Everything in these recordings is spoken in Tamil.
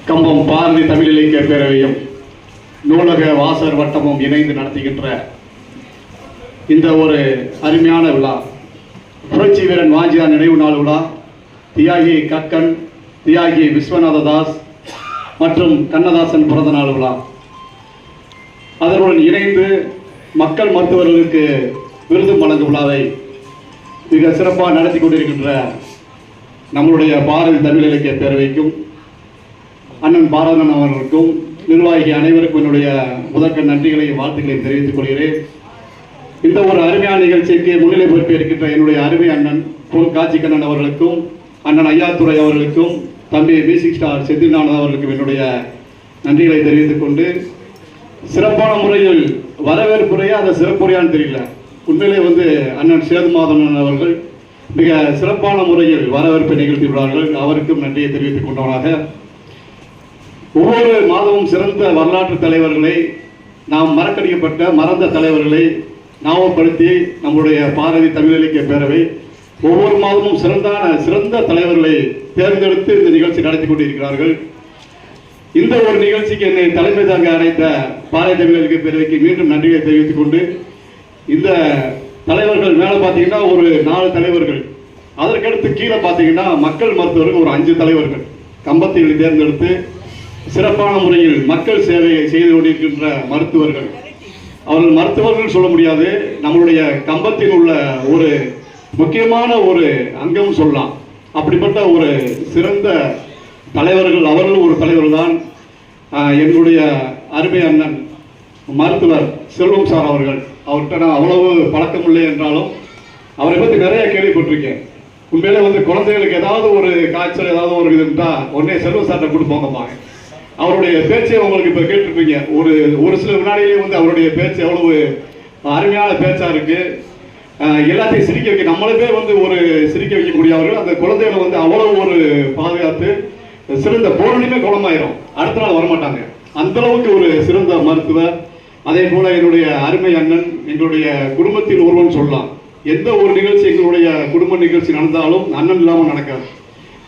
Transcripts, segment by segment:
கம்பம் பாரதி தமிழ் இலக்கிய பேரவையும் நூலக வாசகர் வட்டமும் இணைந்து நடத்துகின்ற இந்த ஒரு அருமையான விழா, புரட்சி வீரன் வாஞ்சியார் நினைவு நாள் விழா, தியாகி கக்கன், தியாகி விஸ்வநாத தாஸ் மற்றும் கண்ணதாசன் பிறந்த நாள் விழா. அதனுடன் இணைந்து மக்கள் மருத்துவர்களுக்கு விருது வழங்கும் விழாவை மிக சிறப்பாக நடத்தி கொண்டிருக்கின்ற நம்மளுடைய பாரதி தமிழ் இலக்கிய பேரவைக்கும் அண்ணன் பாரதன் அவர்களுக்கும் நிர்வாகி அனைவருக்கும் என்னுடைய முதற்க நன்றிகளையும் வாழ்த்துக்களையும் தெரிவித்துக் கொள்கிறேன். இந்த ஒரு அருமையான நிகழ்ச்சிக்கு முன்னிலை பொறுப்பேற்கின்ற என்னுடைய அருமை அண்ணன் பொன் காட்சிக்கண்ணன் அவர்களுக்கும், அண்ணன் ஐயாத்துறை அவர்களுக்கும், தம்பி மியூசிக் ஸ்டார் செந்தில்நாதன் அவர்களுக்கும் என்னுடைய நன்றிகளை தெரிவித்துக் கொண்டு, சிறப்பான முறையில் வரவேற்புரையா அந்த சிறப்புரையான்னு தெரியல, உண்மையிலே அண்ணன் சேதுமாதன் அவர்கள் மிக சிறப்பான முறையில் வரவேற்பை நிகழ்த்தியுள்ளார்கள். அவருக்கும் நன்றியை தெரிவித்துக் கொண்டவராக, ஒவ்வொரு மாதமும் சிறந்த வரலாற்று தலைவர்களை, நாம் மறந்த தலைவர்களை ஞாபகப்படுத்தி நம்முடைய பாரதி தமிழ் இலக்கிய பேரவை ஒவ்வொரு மாதமும் சிறந்த தலைவர்களை தேர்ந்தெடுத்து இந்த நிகழ்ச்சி நடத்தி கொண்டிருக்கிறார்கள். இந்த ஒரு நிகழ்ச்சிக்கு என்னை தலைமை தாங்க அழைத்த பாரதி தமிழ் இலக்கிய பேரவைக்கு மீண்டும் நன்றியை தெரிவித்துக் கொண்டு, இந்த தலைவர்கள் மேலே பார்த்தீங்கன்னா ஒரு 4 தலைவர்கள், அதற்கடுத்து கீழே பார்த்தீங்கன்னா மக்கள் மருத்துவர்கள் ஒரு 5 தலைவர்கள் கம்பத்தில் தேர்ந்தெடுத்து சிறப்பான முறையில் மக்கள் சேவையை செய்து கொண்டிருக்கின்ற மருத்துவர்கள். அவர்கள் மருத்துவர்கள் சொல்ல முடியாது, நம்மளுடைய கம்பத்தில் உள்ள ஒரு முக்கியமான ஒரு அங்கம் சொல்லலாம். அப்படிப்பட்ட ஒரு சிறந்த தலைவர்கள், அவர்களும் ஒரு தலைவர் தான் என்னுடைய அருமை அண்ணன் மருத்துவர் செல்வம் சார் அவர்கள். அவர்கிட்ட நான் அவ்வளவு பழக்கம் இல்லை என்றாலும் அவரை பற்றி நிறைய கேள்விப்பட்டிருக்கேன். உண்மையிலே குழந்தைகளுக்கு ஏதாவது ஒரு காய்ச்சல் ஏதாவது ஒரு இதுன்னா உடனே செல்வம் சார்ட்ட கொடுப்போங்கம்மா. அவருடைய பேச்சை உங்களுக்கு இப்போ கேட்டிருப்பீங்க. ஒரு சில வினாடியிலே அவருடைய பேச்சு எவ்வளவு அருமையான பேச்சா இருக்கு. எல்லாத்தையும் சிரிக்க வைக்க, நம்மளுமே ஒரு சிரிக்க வைக்கக்கூடிய அவர்கள் அந்த குழந்தைகளை அவ்வளவு ஒரு பாதுகாத்து சிறந்த போராளியுமே குணமாயிரும், அடுத்த நாள் வரமாட்டாங்க. அந்த அளவுக்கு ஒரு சிறந்த மருத்துவர். அதே போல என்னுடைய அருமை அண்ணன், எங்களுடைய குடும்பத்தில் ஒருவன் சொல்லலாம். எந்த ஒரு நிகழ்ச்சி எங்களுடைய குடும்ப நிகழ்ச்சி நடந்தாலும் அண்ணன் இல்லாமல் நடக்காது.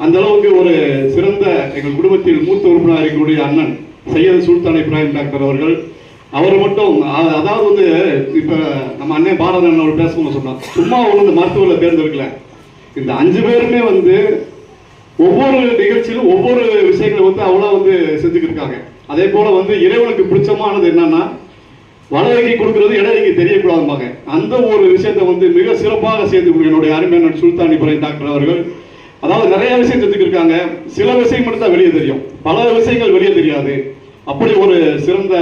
அந்த அளவுக்கு ஒரு சிறந்த எங்கள் குடும்பத்தில் மூத்த உறுப்பினர் எங்களுடைய அண்ணன் சையது சுல்தான் இப்ராஹிம் டாக்டர் அவர்கள். அவர் மட்டும் அதாவது இப்ப நம்ம அண்ணன் பாரதன் அவர் பேசும்போது சொன்னார், சும்மா மருத்துவர்களை தேர்ந்தெடுக்கல, இந்த 5 பேருமே ஒவ்வொரு நிகழ்ச்சியிலும் ஒவ்வொரு விஷயங்களை அவ்வளோ செஞ்சுக்கிருக்காங்க. அதே போல இறைவனுக்கு பிடிச்சமானது என்னன்னா, வடவைக்கு கொடுக்கறது இடவைக்கு தெரியக்கூடாதுப்பாங்க. அந்த ஒரு விஷயத்தை மிக சிறப்பாக செய்து என்னுடைய அருமையான சுல்தான் இப்ராஹிம் டாக்டர் அவர்கள். அதாவது நிறைய விஷயம் செஞ்சுக்கிருக்காங்க, சில விஷயம் மட்டும் தான் வெளியே தெரியும், பல விஷயங்கள் வெளியே தெரியாது. அப்படி ஒரு சிறந்த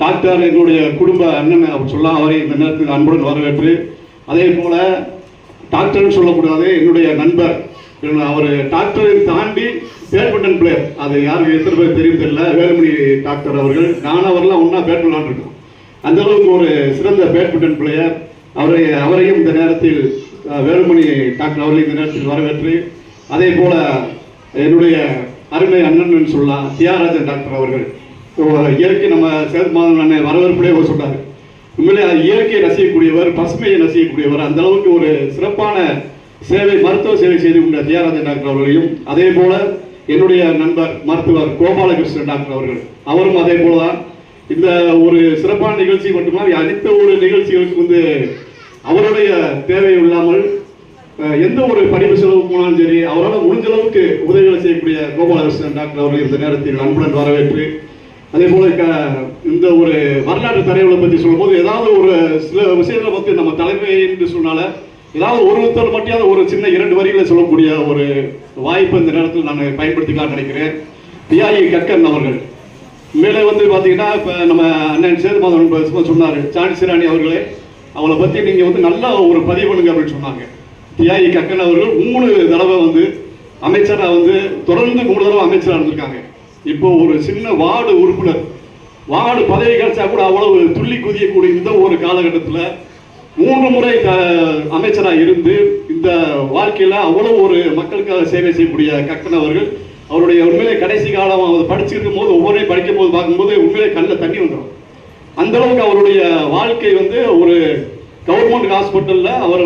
டாக்டர் என்னுடைய குடும்ப அண்ணன் அவர் சொல்லலாம். அவரை இந்த நேரத்தில் அன்புடன் வரவேற்று, அதே போல டாக்டர்னு சொல்லக்கூடாது, என்னுடைய நண்பர், அவர் டாக்டரை தாண்டி பேட்மிண்டன் பிளேயர், அது யாருக்கு எத்தனை பேர் தெரியும் தெரியல, வேலுமணி டாக்டர் அவர்கள். நான் அவரெல்லாம் ஒன்றா பேட் விளையாண்டுருக்கோம். அந்த அளவுக்கு ஒரு சிறந்த பேட்மிண்டன் பிளேயர். அவரையும் இந்த நேரத்தில் வேலுமணி டாக்டர் அவர்களை இந்த நேரத்தில் வரவேற்று, அதே போல என்னுடைய அருமை அண்ணன் சொல்லலாம் தியாகராஜன் டாக்டர் அவர்கள். இயற்கை நம்ம சேதுமாதன் அண்ணன் வரவேற்புடைய சொன்னார், உண்மையிலே இயற்கையை ரசிக்கக்கூடியவர், பசுமையை ரசிக்கக்கூடியவர். அந்த அளவுக்கு ஒரு சிறப்பான சேவை, மருத்துவ சேவை செய்து கொண்ட தியாகராஜன் டாக்டர் அவர்களையும், அதே போல என்னுடைய நண்பர் மருத்துவர் கோபாலகிருஷ்ணன் டாக்டர் அவர்கள், அவரும் அதே போலதான் இந்த ஒரு சிறப்பான நிகழ்ச்சி மட்டுமல்ல, அடுத்த ஒரு நிகழ்ச்சிகளுக்கு அவருடைய தேவை இல்லாமல் எந்த ஒரு படிப்பு செலவு போனாலும் சரி, அவரால் முடிஞ்ச அளவுக்கு உதவிகளை செய்யக்கூடிய கோபாலகிருஷ்ணன் டாக்டர் அவர்கள் இந்த நேரத்தில் அன்புடன் வரவேற்று, அதே போல இந்த ஒரு வரலாற்று தலைவர்களை பற்றி சொல்லும்போது ஏதாவது ஒரு சில விஷயங்களை நம்ம தலைமை என்று சொன்னால ஏதாவது ஒருத்தர் மட்டும் ஒரு சின்ன 2 வரிகளை சொல்லக்கூடிய ஒரு வாய்ப்பு இந்த நேரத்தில் நான் பயன்படுத்திக்கலாம்னு நினைக்கிறேன். தியாகி கக்கன் அவர்கள் மேலே பார்த்தீங்கன்னா, இப்போ நம்ம அண்ணன் சேதுமாதன் சொன்னார், சான்சிராணி அவர்களே, அவளை பற்றி நீங்கள் நல்லா ஒரு பதிவு பண்ணுங்க அப்படின்னு சொன்னாங்க. தியாகி கக்கன் அவர்கள் 3 தடவை அமைச்சராக தொடர்ந்து 3 தடவை அமைச்சராக இருந்திருக்காங்க. இப்போ ஒரு சின்ன வார்டு உறுப்பினர், வார்டு பதவி கிடைச்சா கூட அவ்வளவு துள்ளி குதியக்கூடிய இந்த ஒரு காலகட்டத்தில் 3 முறை அமைச்சராக இருந்து இந்த வாழ்க்கையில் அவ்வளவு ஒரு மக்களுக்காக சேவை செய்யக்கூடிய கக்கன் அவர்கள், அவருடைய உண்மையிலே கடைசி காலம் படிச்சிருக்கும் போது ஒவ்வொரு படிக்கும் போது பார்க்கும்போது உண்மையிலே கண்ணில் தண்ணி வந்துடும். அந்த அளவுக்கு அவருடைய வாழ்க்கை ஒரு கவர்மெண்ட் ஹாஸ்பிட்டல்ல அவர்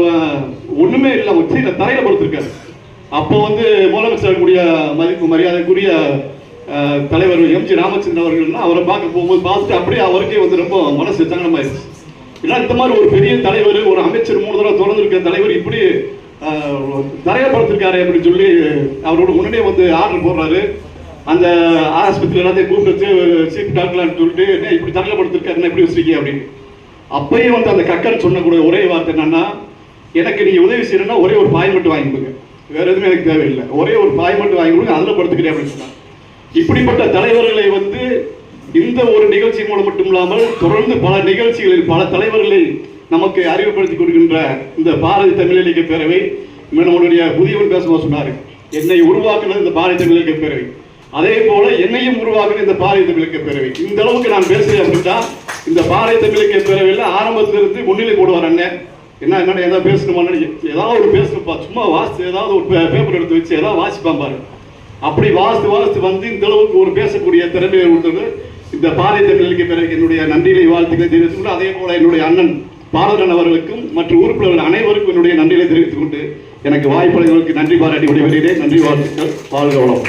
ஒண்ணுமே இல்லை, தரையில படுத்திருக்காரு. அப்போ முதலமைச்சர் கூடிய மதிப்பு மரியாதைக்குரிய தலைவர் எம்ஜி ராமச்சந்திரன் அவர்கள்னா அவரை பார்க்க போகும்போது பார்த்துட்டு அப்படியே அவருக்கே வந்து ரொம்ப மனசு சங்கடமாயிருச்சு. ஏன்னா இந்த மாதிரி ஒரு பெரிய தலைவர், ஒரு அமைச்சர் 3 தடவை தொடர்ந்துருக்க தலைவர் இப்படி தரையப்படுத்திருக்காரு அப்படின்னு சொல்லி அவரோட உடனே வந்து ஆர்டர் போடுறாரு. அந்த ஆஸ்பத்திரி எல்லாத்தையும் கூப்பிட்டு வச்சு சீப் டாக்டர்லான்னு சொல்லிட்டு இப்படி தரையப்படுத்திருக்காருன்னா எப்படி வச்சிருக்கீங்க அப்படின்னு. அப்பயும் வந்து அந்த கக்கன் சொன்னக்கூடிய ஒரே வார்த்தை என்னன்னா, எனக்கு நீங்க உதவி செய்யணும்னா ஒரே ஒரு பாய் மட்டும் வாங்கி கொடுங்க, வேற எதுவுமே எனக்கு தேவையில்லை, ஒரே ஒரு பாய் மட்டும் வாங்கி கொடுங்க, அதில் படுத்துக்கிறேன் அப்படின்னு சொன்னாங்க. இப்படிப்பட்ட தலைவர்களை வந்து இந்த ஒரு நிகழ்ச்சி மூலம் மட்டும் இல்லாமல் தொடர்ந்து பல நிகழ்ச்சிகளில் பல தலைவர்களை நமக்கு அறிவுப்படுத்தி கொடுக்கின்ற இந்த பாரதிய தமிழ் இலக்கிய பேரவை, நம்மளுடைய புதியவர் பேசும்போது சொன்னார், என்னை உருவாக்குனது இந்த பாரதிய தமிழ் இலக்கிய பேரவை, அதே போல என்னையும் உருவாக்குன இந்த பாரதிய தமிழ் இலக்கிய பேரவை. இந்த அளவுக்கு நான் பேசுறேன் அப்படின்னா இந்த பாரதிய தமிழ் இலக்கிய பேரவையில் ஆரம்பத்திலிருந்து முன்னிலை போடுவார் அண்ணன். என்ன ஏதாவது பேசணுமான்னு, ஏதாவது ஒரு பேசணும்ப்பா, சும்மா வாசித்து ஏதாவது ஒரு பேப்பர் எடுத்து வச்சு ஏதாவது வாசிப்பான் பாரு, அப்படி வாசித்து வந்து இந்த அளவுக்கு ஒரு பேசக்கூடிய திறமையை கொடுத்தது இந்த பாரதிய தமிழ் இலக்கிய பேரவைக்கு என்னுடைய நன்றிகளை வாழ்த்துக்களை தெரிவித்துக் கொண்டு, அதே போல என்னுடைய அண்ணன் பாரதன் அவர்களுக்கும் மற்ற உறுப்பினர்கள் அனைவருக்கும் என்னுடைய நன்றிகளை தெரிவித்துக் கொண்டு எனக்கு வாய்ப்பளித்தவர்களுக்கு நன்றி பாராட்டி விடைபெறுகிறேன். நன்றி, வாழ்த்துக்கள், வாழ்க வளம்.